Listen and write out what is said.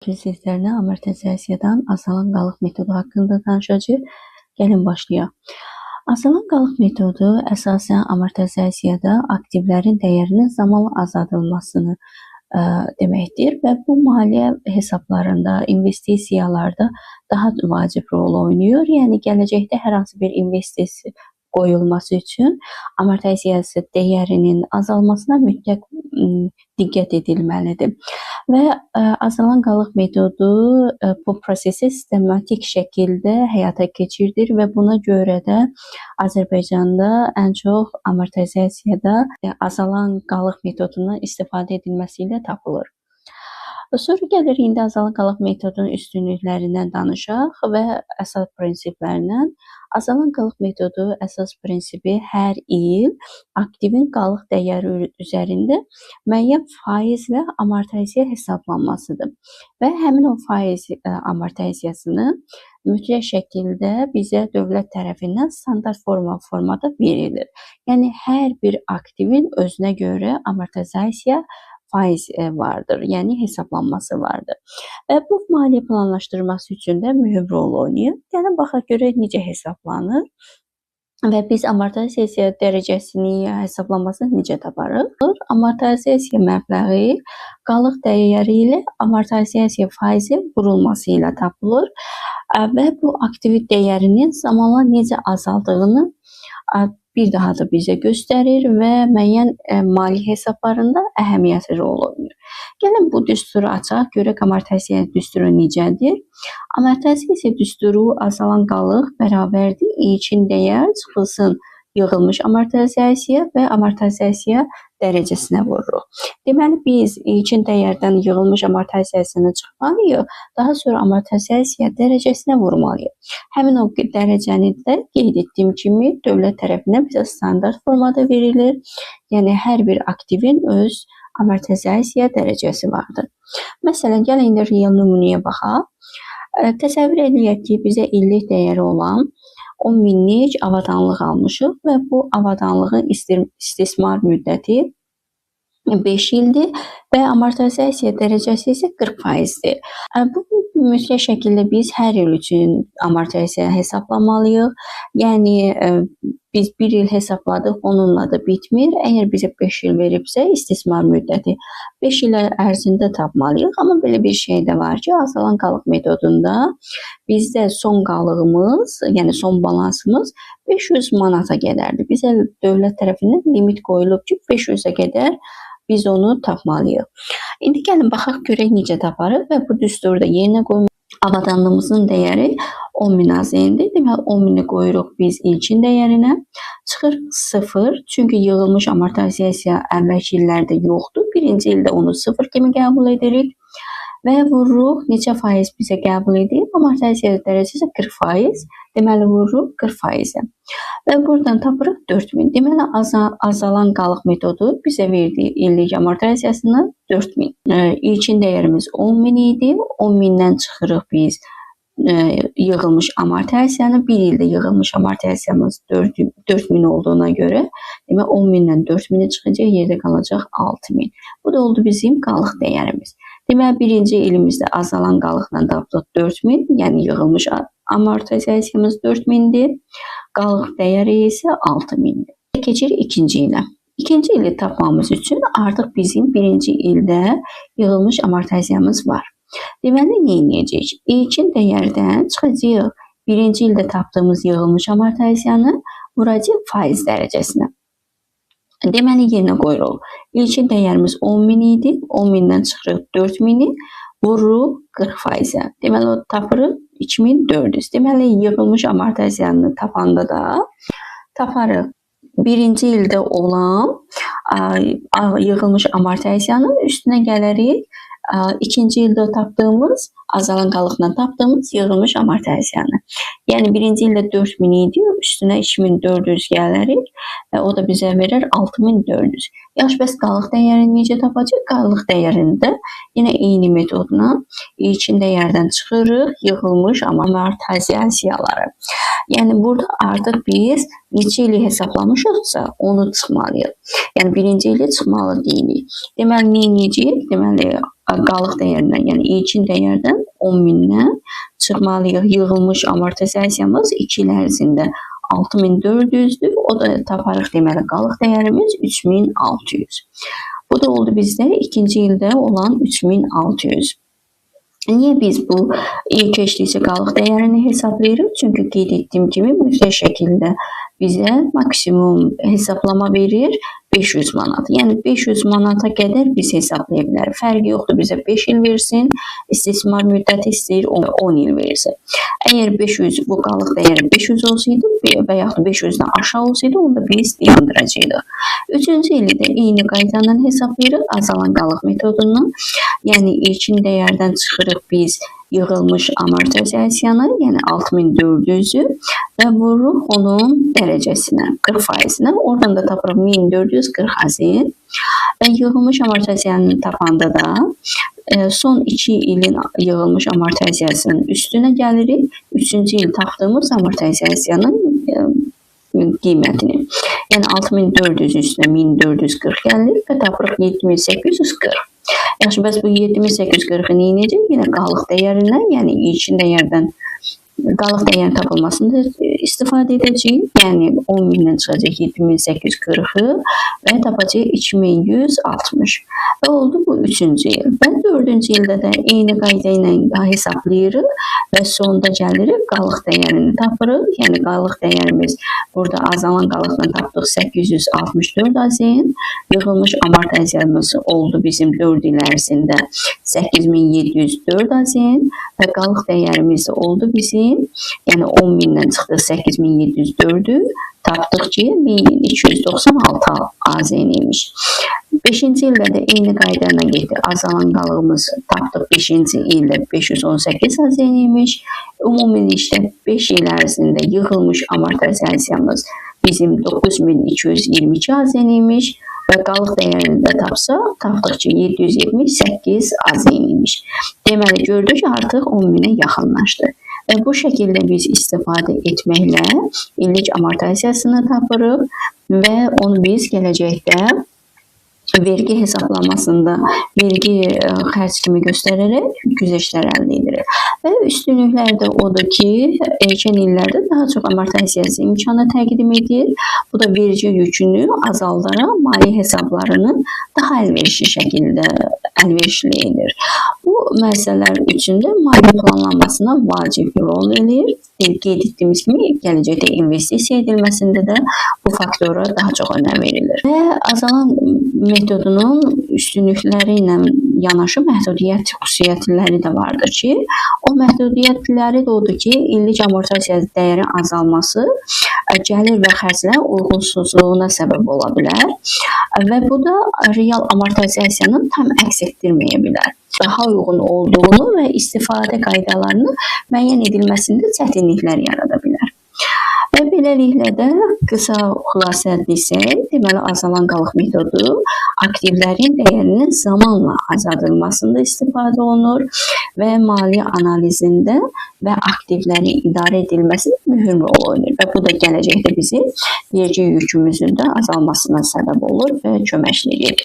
videoda sizlərlə amortizasiyadan azalan qalıq metodu haqqında danışacağıq. Gəlin başlayaq. Azalan qalıq metodu əsasən amortizasiyada aktivlərin dəyərinin zamanla azaldılmasını deməkdir və bu maliyyə hesablarında, investisiyalarda daha vacib rol oynayır. Yəni gələcəkdə hər hansı bir investisiya qoyulması üçün amortizasiya dəyərinin azalmasına mütləq diqqət edilməlidir. Və azalan qalıq metodu bu prosesi sistematik şəkildə həyata keçirilir və buna görə də Azərbaycanda ən çox amortizasiyada azalan qalıq metodundan istifadə edilməsi ilə tapılır. Sonra gəlir indi azalan qalıq metodunun üstünlüklərindən danışaq və əsas prinsiplərindən. Azalan qalıq metodu əsas prinsipi hər il aktivin qalıq dəyəri üzərində müəyyən faizlə amortizasiya hesablanmasıdır. Və həmin o faiz amortizasiyasını mütləq şəkildə bizə dövlət tərəfindən standart formada verilir. Yəni hər bir aktivin özünə görə amortizasiya faiz vardır, yəni hesablanması vardır. Və bu maliyyə planlaşdırması üçün də mühüm rol oynayır. Gəlin baxaq görək necə hesablanır və biz amortizasiya dərəcəsini hesablanmasını necə taparıq? Amortizasiya məbləği qalıq dəyəri ilə amortizasiya faizi vurulması ilə tapılır və bu aktiv dəyərinin zamanla necə azaldığını bir daha da bizə göstərir və müəyyən maliyyə hesablarında əhəmiyyətli rol oynayır. Gəlin bu düsturu açaq, görək amortizasiya düsturu necədir? Amortizasiya düsturu azalan qalıq bərabərdir ilkin dəyər çıxılsın yığılmış amortizasiya və amortizasiya dərəcəsinə vururuq. Deməli biz ilkin dəyərdən yığılmış amortizasiyasını çıxmalıyıq, daha sonra amortizasiya dərəcəsinə vurmalıyıq. Həmin o dərəcəni də qeyd etdiyim kimi dövlət tərəfindən bizə standart formada verilir. Yəni hər bir aktivin öz amortizasiya dərəcəsi vardır. Məsələn, gəlin indi real nümunəyə baxaq. Təsəvvür edək ki, bizə illik dəyəri olan 10 minlik avadanlıq almışıq və bu avadanlığın istismar müddəti 5 ildir və amortizasiya dərəcəsi isə 40%-dir. Bu mütləq şəkildə biz hər il üçün amortizasiya hesablamalıyıq. Yəni biz 1 il hesabladıq, onunla da bitmir. Əgər bizə 5 il veribsə, istismar müddəti 5 il ərzində tapmalıyıq. Amma belə bir şey də var ki, azalan qalıq metodunda bizdə son qalığımız, yəni son balansımız 500 manata qədərdir. Bizə dövlət tərəfindən limit qoyulub ki, 500-ə qədər biz onu tapmalıyıq. İndi gəlin baxaq görək necə taparıq və bu düsturda yerinə qoymalıyıq. Avadanlığımızın dəyəri 10.000 AZN-dir. Deməli 10.000-i qoyuruq biz ilkin dəyərinə. Çıxır 0. Çünki yığılmış amortizasiya əvvəlki illərdə yoxdur. Birinci ildə onu 0 kimi qəbul edirik. Və vururuq neçə faiz bizə qəbul edib? Amortizasiya dərəcəsi 40%. Deməli vururuq 40%-ə. Və buradan tapırıq 4000. Deməli azalan qalıq metodu bizə verdiyi illik amortizasiyasını 4000. İlkin dəyərimiz 10.000 idi. 10.000-dən çıxırıq biz yığılmış amortizasiyanı. Bir ildə yığılmış amortizasiyamız 4000 olduğuna görə demək 10.000-dən 4000-i çıxacaq, yerdə qalacaq 6000. Bu da oldu bizim qalıq dəyərimiz. Deməli birinci ilimizdə azalan qalıqla tapdıq 4000, yəni yığılmış amortizasiyamız 4000-dir. Qalıq dəyəri isə 6000-dir. Keçirik ikinci ilə. İkinci ili tapmamız üçün artıq bizim birinci ildə yığılmış amortizasiyamız var. Deməli nə edəcəyik? İlkin dəyərdən çıxacağıq birinci ildə tapdığımız yığılmış amortizasiyanı vuracaq faiz dərəcəsinə. Deməli yerinə qoyuruq. İlkin dəyərimiz 10.000 idi. 10.000-dən çıxırıq 4.000-i, vururuq 40%-ə. Deməli o tapırıq 2400. Deməli yığılmış amortizasiyanı tapanda da taparıq birinci ildə olan yığılmış amortizasiyanın üstünə gələrik. İkinci ildə tapdığımız, azalan qalıqla tapdığımız yığılmış amortizasiyanı. Yəni birinci ildə 4000 idi, üstünə 2400 gələrik və o da bizə verir 6400. Yaxşı, bəs qalıq dəyərini necə tapacaq? Qalıq dəyərini də yenə eyni metodla ilkin dəyərdən çıxırıq, yığılmış amortizasiyaları. Yəni burada artıq biz neçə ili hesablamışıqsa onu çıxmalıyıq. Yəni birinci ili çıxmalı deyilik. Deməli nə edəcəyik? Deməli qalıq dəyərindən, yəni ilkin dəyərdən 10.000-dən çıxmalıyıq. Yığılmış amortizasiyamız 2 il ərzində 6400-dür. O da taparıq deməli qalıq dəyərimiz 3600. Bu da oldu bizdə ikinci ildə olan 3600. Niyə biz bu il keçdikcə qalıq dəyərini hesablayırıq? Çünki qeyd etdiyim kimi mütləq şəkildə bizə maksimum hesablama verir 500 manat. Yəni 500 manata qədər biz hesablaya bilərik. Fərqi yoxdur, bizə 5 il versin, istismar müddəti istəyir 10 il versin. Əgər 500 bu qalıq dəyəri 500 olsaydı və yaxud 500-dən aşağı olsaydı, onu da biz dayandıracağıq. Üçüncü ili də eyni qayda ilə hesablayırıq azalan qalıq metodundan. Yəni ilkin dəyərdən çıxırıq biz yığılmış amortizasiyanı, yəni 6400-ü və vururuq onun dərəcəsinə, 40%-nə. Oradan da tapırıq 1440 azin və yığılmış amortizasiyanı tapanda da son 2 ilin yığılmış amortizasiyasının üstünə gəlirik. 3-cü il tapdığımız amortizasiyanın qiymətini. Yəni 6400 üstünə 1440 gəlir və tapırıq 7840. Yaxşı, bəs bu 7840-ı neynəcək? Yenə qalıq dəyərindən, yəni ilkin dəyərdən qalıq dəyərin tapılmasında istifadə edəcəyik. Yəni 10.000-dən çıxacaq 7840-ı və tapacaq 2160. Və oldu bu 3-cü il. Və 4-cü ildə də eyni qayda ilə hesablayırıq və sonda gəlirik qalıq dəyərini tapırıq. Yəni qalıq dəyərimiz burada azalan qalıqla tapdıq 864 azin. Yığılmış amortizasiyamız oldu bizim 4 il ərzində 8704 azin və qalıq dəyərimiz oldu bizim, yəni 10.000-dən çıxdıq 8704-ü, tapdıq ki 1296 azin imiş. 5-ci ildə də eyni qayda ilə getdi. Azalan qalığımız tapdıq 5-ci ildə 518 azin imiş. Ümumilikdə 5 il ərzində yığılmış amortizasiyamız bizim 9222 azin imiş və qalıq dəyərini də tapdıq ki 778 azin imiş. Deməli, gördük ki, artıq 10.000-ə yaxınlaşdı. Və bu şəkildə biz istifadə etməklə illik amortizasiyasını tapırıq və onu biz gələcəkdə vergi hesablamasında vergi xərc kimi göstərərək güzəştlər əldə edirik. Və üstünlüklər də odur ki, erkən illərdə daha çox amortizasiya imkanı təqdim edir. Bu da vergi yükünü azaldaraq maliyyə hesablarını daha əlverişli şəkildə əlverişli edir. Bu məsələlər üçün də maliyyə planlanmasına vacib rol edir. Qeyd etdiyimiz kimi gələcəkdə investisiya edilməsində də bu faktora daha çox önəm verilir. Və azalan metodunun üstünlükləri ilə yanaşı məhdudiyyət xüsusiyyətləri də vardır ki, o məhdudiyyətləri də odur ki, illik amortizasiya dəyəri azalması gəlir və xərclərin uyğunsuzluğuna səbəb ola bilər və bu da real amortizasiyanın tam əks etdirməyə bilər. Daha uyğun olduğunu və istifadə qaydalarını müəyyən edilməsində çətinliklər yarada bilər. Və beləliklə də qısa xülasə desək, deməli azalan qalıq metodu aktivlərin dəyərinin zamanla azaldılmasında istifadə olunur və maliyyə analizində və aktivlərin idarə edilməsi mühüm rol oynayır və bu da gələcəkdə bizim vergi yükümüzün də azalmasına səbəb olur və köməklik edir.